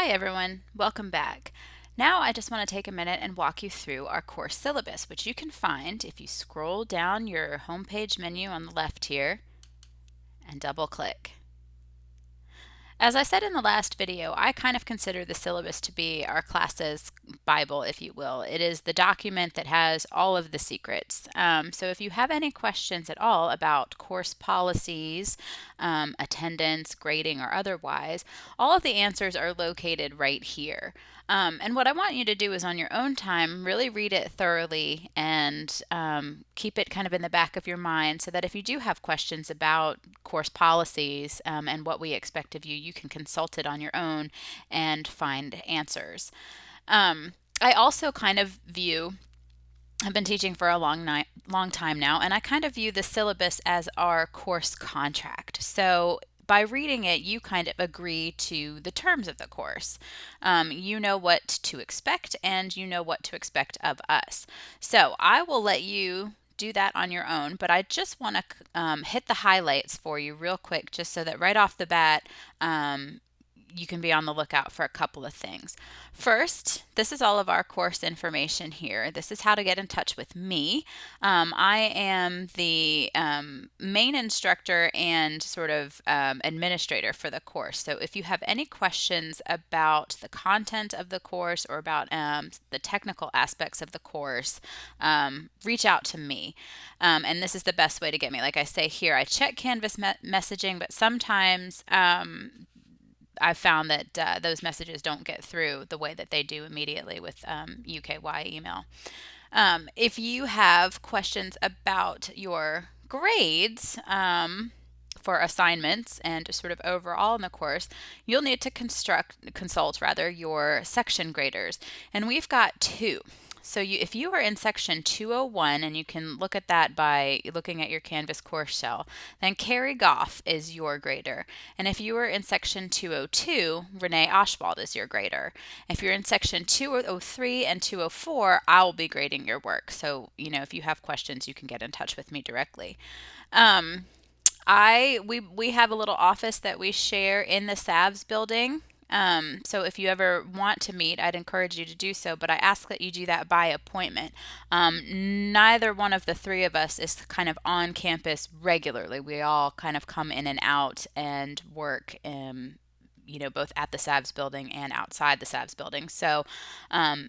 Hi everyone, welcome back. Now I just want to take a minute and walk you through our course syllabus, which you can find if you scroll down your homepage menu on the left here and double click. As I said in the last video, I kind of consider the syllabus to be our class's Bible, if you will. It is the document that has all of the secrets. So if you have any questions at all about course policies, attendance, grading, or otherwise, all of the answers are located right here. And what I want you to do is on your own time, really read it thoroughly and keep it kind of in the back of your mind so that if you do have questions about course policies and what we expect of you, you can consult it on your own and find answers. I also kind of view I've been teaching for a long time now, and I kind of view the syllabus as our course contract. So by reading it, you kind of agree to the terms of the course. You know what to expect, and you know what to expect of us. So I will let you do that on your own, but I just want to hit the highlights for you real quick, just so that right off the bat, you can be on the lookout for a couple of things. First, this is all of our course information here. This is how to get in touch with me. I am the main instructor and sort of administrator for the course. So if you have any questions about the content of the course or about the technical aspects of the course, reach out to me. And this is the best way to get me. Like I say here, I check Canvas messaging, but sometimes I've found that those messages don't get through the way that they do immediately with UKY email. If you have questions about your grades for assignments and just sort of overall in the course, you'll need to consult your section graders. And we've got two. So if you are in section 201, and you can look at that by looking at your Canvas course shell, then Carrie Goff is your grader. And if you are in section 202, Renee Oshwald is your grader. If you're in section 203 and 204, I will be grading your work. So, if you have questions, you can get in touch with me directly. We have a little office that we share in the SAVS building. So if you ever want to meet, I'd encourage you to do so, but I ask that you do that by appointment. Neither one of the three of us is kind of on campus regularly. We all kind of come in and out and work both at the SAVS building and outside the SAVS building. So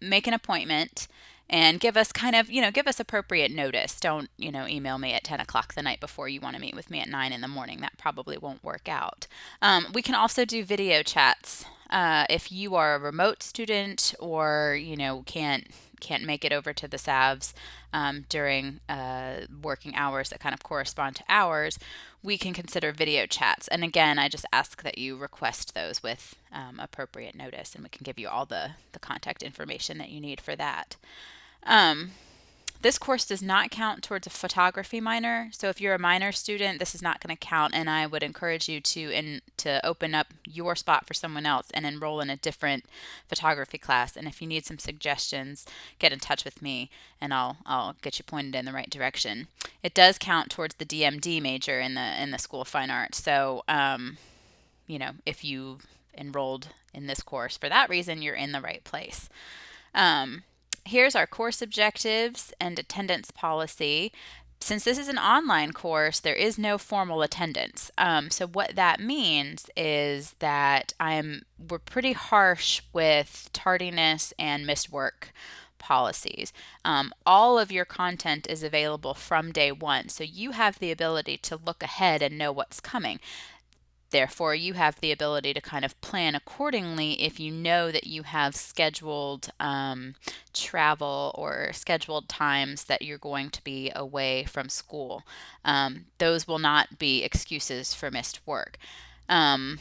make an appointment and give us give us appropriate notice. Don't, email me at 10 o'clock the night before you want to meet with me at 9 in the morning. That probably won't work out. We can also do video chats. If you are a remote student or, can't make it over to the SAVs during working hours that kind of correspond to ours, we can consider video chats. And again, I just ask that you request those with appropriate notice, and we can give you all the contact information that you need for that. This course does not count towards a photography minor, so if you're a minor student, this is not going to count, and I would encourage you to open up your spot for someone else and enroll in a different photography class. And if you need some suggestions, get in touch with me, and I'll get you pointed in the right direction. It does count towards the DMD major in the School of Fine Arts, so if you enrolled in this course for that reason, you're in the right place. Here's our course objectives and attendance policy. Since this is an online course, there is no formal attendance. So what that means is that we're pretty harsh with tardiness and missed work policies. All of your content is available from day one, so you have the ability to look ahead and know what's coming. Therefore, you have the ability to kind of plan accordingly if you know that you have scheduled travel or scheduled times that you're going to be away from school. Those will not be excuses for missed work. That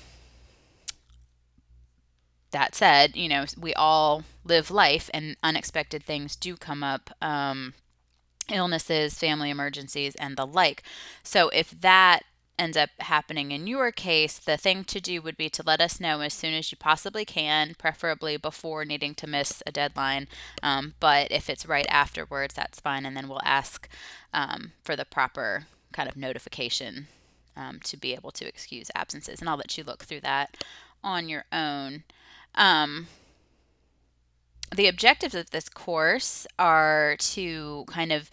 said, we all live life and unexpected things do come up. Illnesses, family emergencies, and the like. So if that ends up happening in your case, the thing to do would be to let us know as soon as you possibly can, preferably before needing to miss a deadline. But if it's right afterwards, that's fine, and then we'll ask for the proper kind of notification to be able to excuse absences. And I'll let you look through that on your own. Um, the objectives of this course are to kind of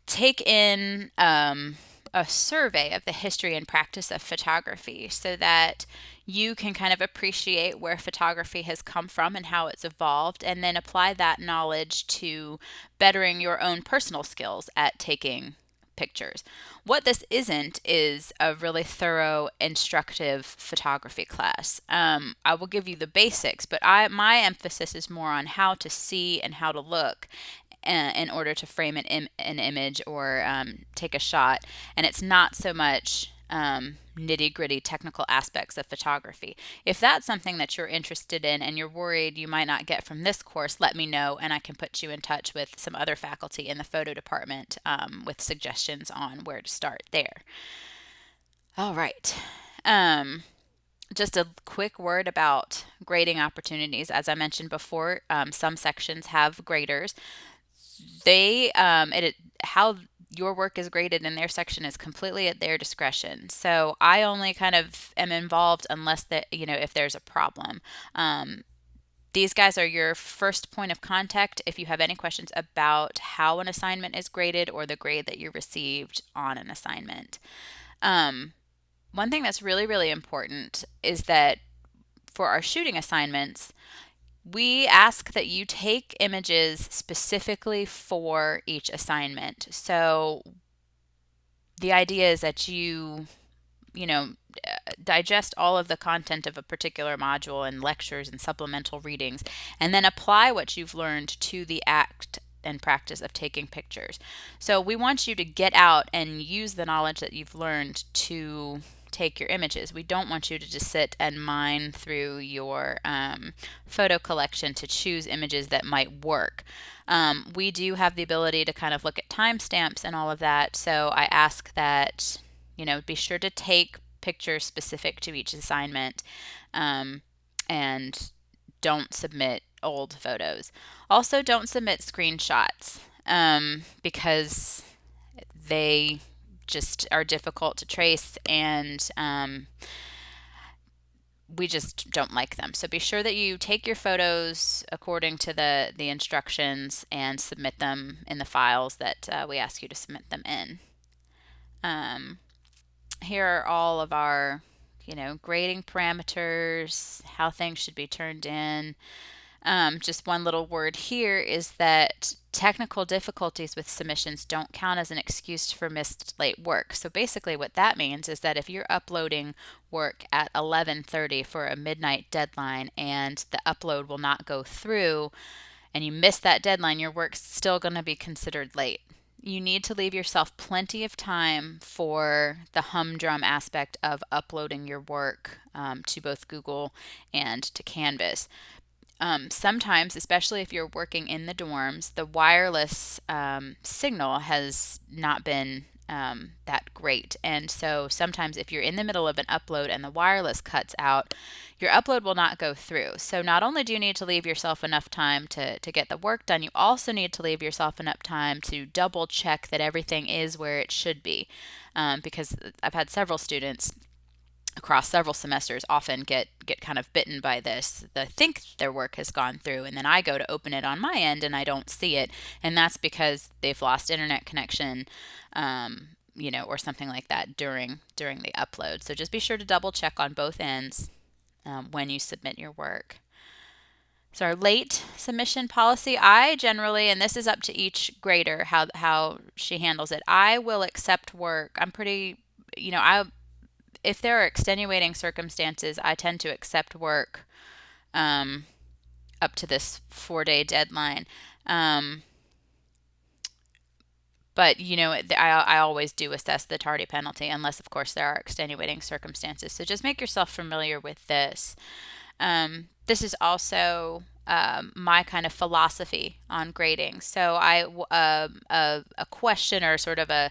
take in a survey of the history and practice of photography so that you can kind of appreciate where photography has come from and how it's evolved, and then apply that knowledge to bettering your own personal skills at taking pictures. What this isn't is a really thorough, instructive photography class. I will give you the basics, but my emphasis is more on how to see and how to look in order to frame an image or take a shot. And it's not so much nitty gritty technical aspects of photography. If that's something that you're interested in and you're worried you might not get from this course, let me know and I can put you in touch with some other faculty in the photo department with suggestions on where to start there. All right. Just a quick word about grading opportunities. As I mentioned before, some sections have graders. How your work is graded in their section is completely at their discretion. So I only kind of am involved unless if there's a problem. These guys are your first point of contact if you have any questions about how an assignment is graded or the grade that you received on an assignment. One thing that's really, really important is that for our shooting assignments, we ask that you take images specifically for each assignment. So the idea is that you know, digest all of the content of a particular module and lectures and supplemental readings, and then apply what you've learned to the act and practice of taking pictures. So we want you to get out and use the knowledge that you've learned to take your images. We don't want you to just sit and mine through your photo collection to choose images that might work. We do have the ability to kind of look at timestamps and all of that, so I ask that be sure to take pictures specific to each assignment, and don't submit old photos. Also, don't submit screenshots because they just are difficult to trace, and we just don't like them. So be sure that you take your photos according to the instructions and submit them in the files that we ask you to submit them in. Here are all of our, grading parameters, how things should be turned in. Just one little word here is that technical difficulties with submissions don't count as an excuse for missed late work. So basically what that means is that if you're uploading work at 11:30 for a midnight deadline and the upload will not go through and you miss that deadline, your work's still going to be considered late. You need to leave yourself plenty of time for the humdrum aspect of uploading your work to both Google and to Canvas. Sometimes, especially if you're working in the dorms, the wireless signal has not been that great. And so sometimes if you're in the middle of an upload and the wireless cuts out, your upload will not go through. So not only do you need to leave yourself enough time to get the work done, you also need to leave yourself enough time to double check that everything is where it should be. Because I've had several students across several semesters often get kind of bitten by this. They think their work has gone through, and then I go to open it on my end and I don't see it, and that's because they've lost internet connection, or something like that during the upload. So just be sure to double check on both ends when you submit your work. So our late submission policy, I generally, and this is up to each grader how she handles it, I will accept work. I'm pretty, if there are extenuating circumstances, I tend to accept work up to this 4-day deadline. But, I always do assess the tardy penalty unless, of course, there are extenuating circumstances. So just make yourself familiar with this. This is also my kind of philosophy on grading. So a question or sort of a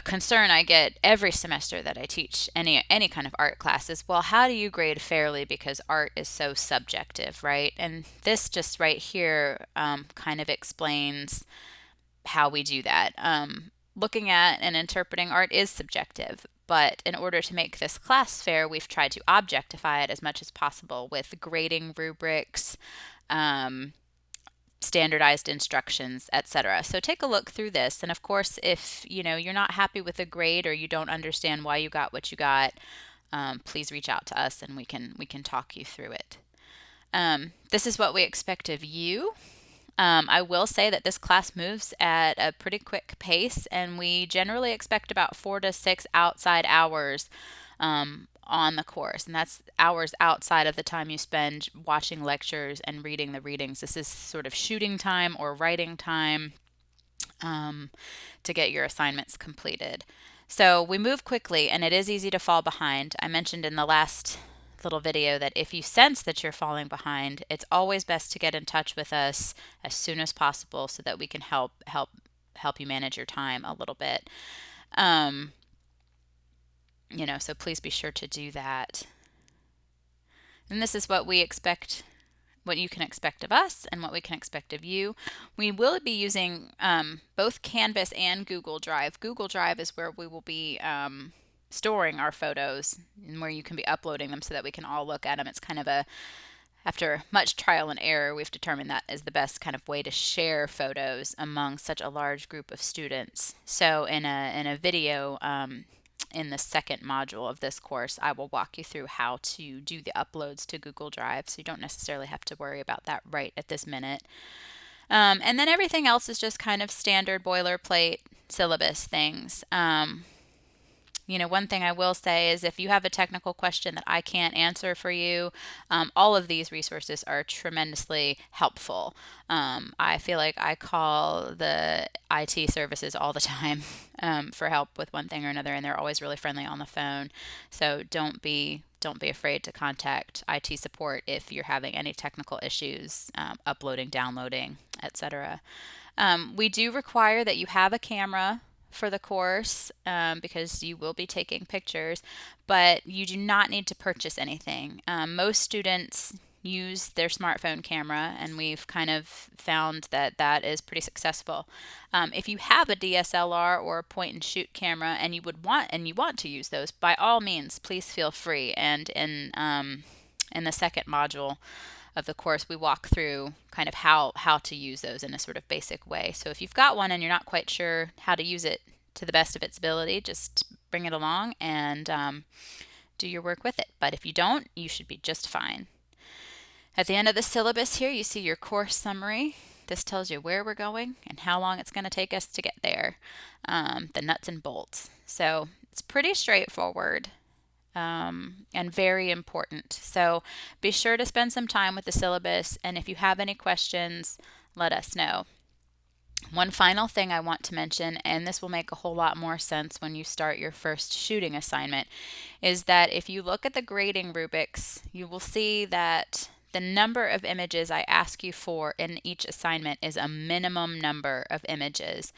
concern I get every semester that I teach any kind of art class is, well, how do you grade fairly because art is so subjective, right? And this just right here kind of explains how we do that. Looking at and interpreting art is subjective, But in order to make this class fair, we've tried to objectify it as much as possible with grading rubrics, standardized instructions, etc. So take a look through this, and of course, if you're not happy with a grade or you don't understand why you got what you got, please reach out to us and we can talk you through it. This is what we expect of you. I will say that this class moves at a pretty quick pace, and we generally expect about 4 to 6 outside hours on the course, and that's hours outside of the time you spend watching lectures and reading the readings. This is sort of shooting time or writing time to get your assignments completed. So we move quickly, and it is easy to fall behind. I mentioned in the last little video that if you sense that you're falling behind, it's always best to get in touch with us as soon as possible so that we can help you manage your time a little bit. So please be sure to do that. And this is what we expect, what you can expect of us and what we can expect of you. We will be using both Canvas and Google Drive. Google Drive is where we will be storing our photos and where you can be uploading them so that we can all look at them. It's kind of after much trial and error, we've determined that is the best kind of way to share photos among such a large group of students. So in a video in the second module of this course, I will walk you through how to do the uploads to Google Drive, so you don't necessarily have to worry about that right at this minute. And then everything else is just kind of standard boilerplate syllabus things. One thing I will say is if you have a technical question that I can't answer for you, all of these resources are tremendously helpful. I feel like I call the IT services all the time for help with one thing or another, and they're always really friendly on the phone. So don't be afraid to contact IT support if you're having any technical issues, uploading, downloading, etc. We do require that you have a camera for the course because you will be taking pictures, but you do not need to purchase anything. Most students use their smartphone camera, and we've kind of found that that is pretty successful. If you have a DSLR or a point and shoot camera and you want to use those, by all means, please feel free. And in the second module of the course, we walk through kind of how to use those in a sort of basic way. So if you've got one and you're not quite sure how to use it to the best of its ability, just bring it along and do your work with it. But if you don't, you should be just fine. At the end of the syllabus here, you see your course summary. This tells you where we're going and how long it's going to take us to get there, the nuts and bolts. So it's pretty straightforward. And very important. So be sure to spend some time with the syllabus, and if you have any questions, let us know. One final thing I want to mention, and this will make a whole lot more sense when you start your first shooting assignment, is that if you look at the grading rubrics, you will see that the number of images I ask you for in each assignment is a minimum number of images.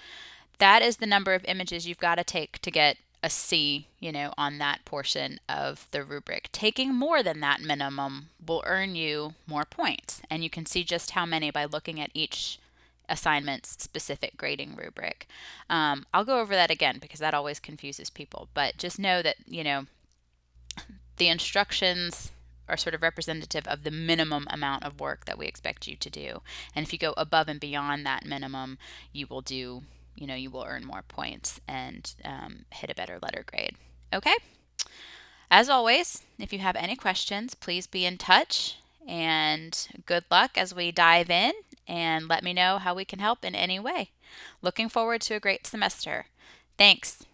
That is the number of images you've got to take to get a C, on that portion of the rubric. Taking more than that minimum will earn you more points, and you can see just how many by looking at each assignment's specific grading rubric. I'll go over that again because that always confuses people, but just know that, the instructions are sort of representative of the minimum amount of work that we expect you to do. And if you go above and beyond that minimum, you will earn more points and hit a better letter grade. Okay? As always, if you have any questions, please be in touch, and good luck as we dive in, and let me know how we can help in any way. Looking forward to a great semester. Thanks.